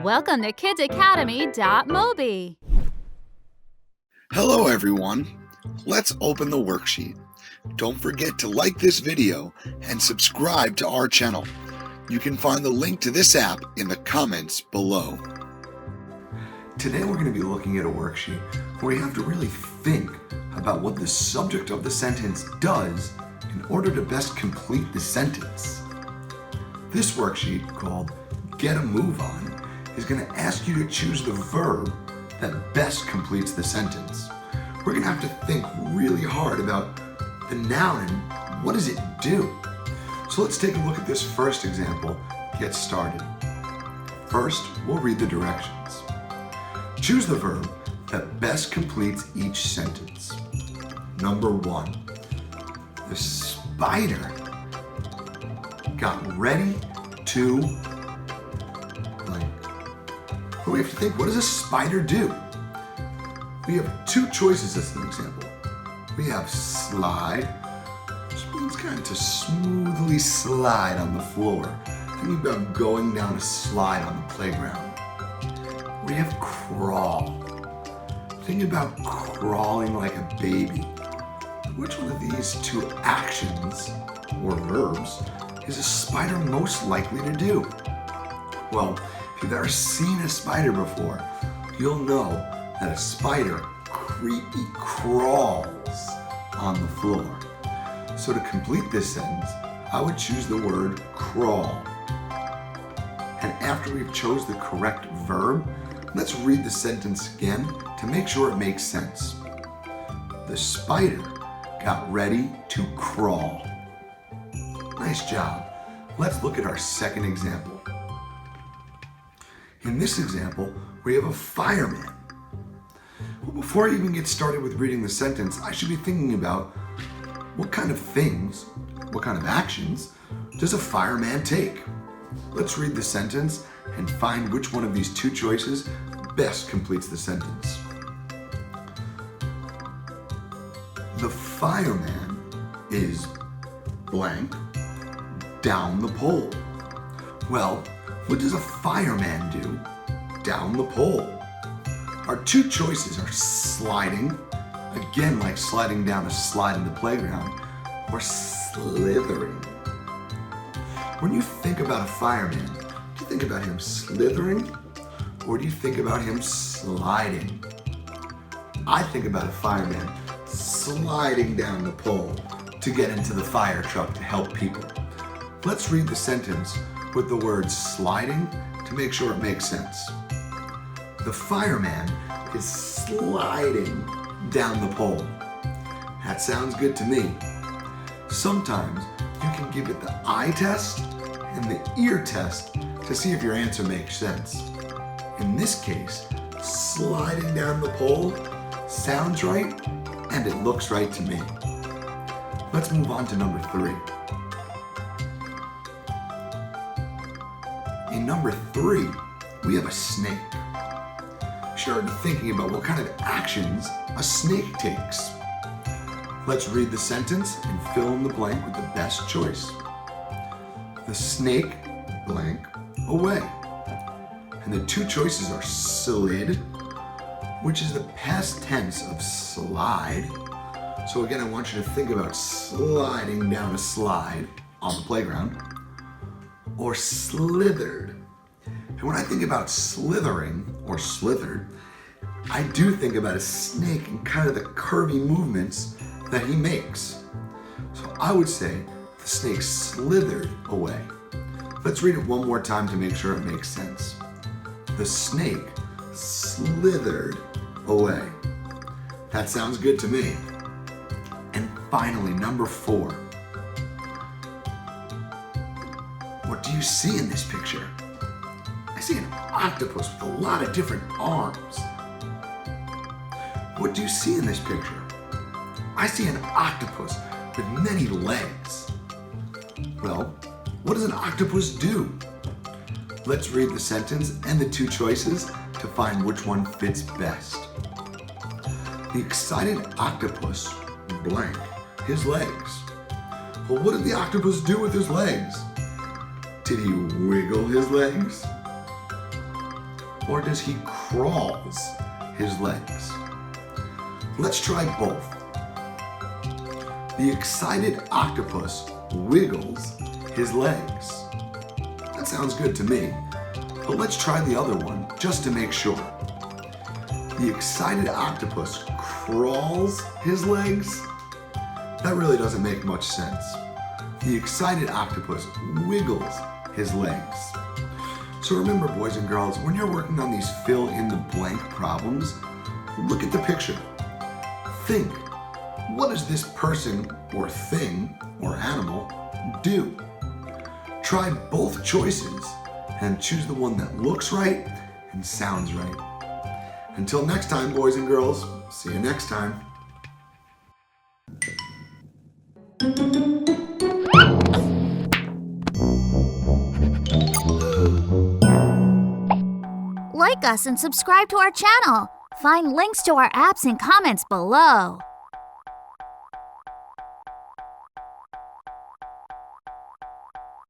Welcome to kidsacademy.mobi. Hello everyone. Let's open the worksheet. Don't forget to like this video and subscribe to our channel. You can find the link to this app in the comments below. Today we're going to be looking at a worksheet where we have to really think about what the subject of the sentence does in order to best complete the sentence. This worksheet, called Get a Move On, is going to ask you to choose the verb that best completes the sentence. We're going to have to think really hard about the noun and what does it do. So let's take a look at this first example. Get started. First, we'll read the directions. Choose the verb that best completes each sentence. Number 1, the spider got ready to blank. But we have to think, what does a spider do? We have two choices as an example. We have slide, which means kind of to smoothly slide on the floor. Think about going down a slide on the playground. We have crawl. Think about crawling like a baby. Which one of these two actions, or verbs, is a spider most likely to do? Well, if you've ever seen a spider before, you'll know that a spider creepy crawls on the floor. So to complete this sentence, I would choose the word crawl. And after we've chose the correct verb, let's read the sentence again to make sure it makes sense. The spider got ready to crawl. Nice job. Let's look at our second example. In this example, we have a fireman. Well, before I even get started with reading the sentence, I should be thinking about what kind of things, what kind of actions does a fireman take? Let's read the sentence and find which one of these two choices best completes the sentence. The fireman is blank down the pole. Well, what does a fireman do down the pole? Our two choices are sliding, again like sliding down a slide in the playground, or slithering. When you think about a fireman, do you think about him slithering, or do you think about him sliding? I think about a fireman sliding down the pole to get into the fire truck to help people. Let's read the sentence with the word sliding to make sure it makes sense. The fireman is sliding down the pole. That sounds good to me. Sometimes you can give it the eye test and the ear test to see if your answer makes sense. In this case, sliding down the pole sounds right and it looks right to me. Let's move on to number 3. In number 3, we have a snake. Start thinking about what kind of actions a snake takes. Let's read the sentence and fill in the blank with the best choice. The snake blank away. And the two choices are slid, which is the past tense of slide. So again, I want you to think about sliding down a slide on the playground, or slithered. And when I think about slithering or slithered, I do think about a snake and kind of the curvy movements that he makes. So I would say the snake slithered away. Let's read it one more time to make sure it makes sense. The snake slithered away. That sounds good to me. And finally, number 4. What do you see in this picture? I see an octopus with a lot of different arms. What do you see in this picture? I see an octopus with many legs. Well, what does an octopus do? Let's read the sentence and the two choices to find which one fits best. The excited octopus blank his legs. Well, what did the octopus do with his legs? Did he wiggle his legs? or does he crawls his legs? Let's try both. The excited octopus wiggles his legs. That sounds good to me, but let's try the other one just to make sure. The excited octopus crawls his legs? That really doesn't make much sense. The excited octopus wiggles his legs. So remember, boys and girls, when you're working on these fill-in-the-blank problems, look at the picture. Think, what does this person or thing or animal do? Try both choices and choose the one that looks right and sounds right. Until next time, boys and girls, see you next time. Like us and subscribe to our channel. Find links to our apps and comments below.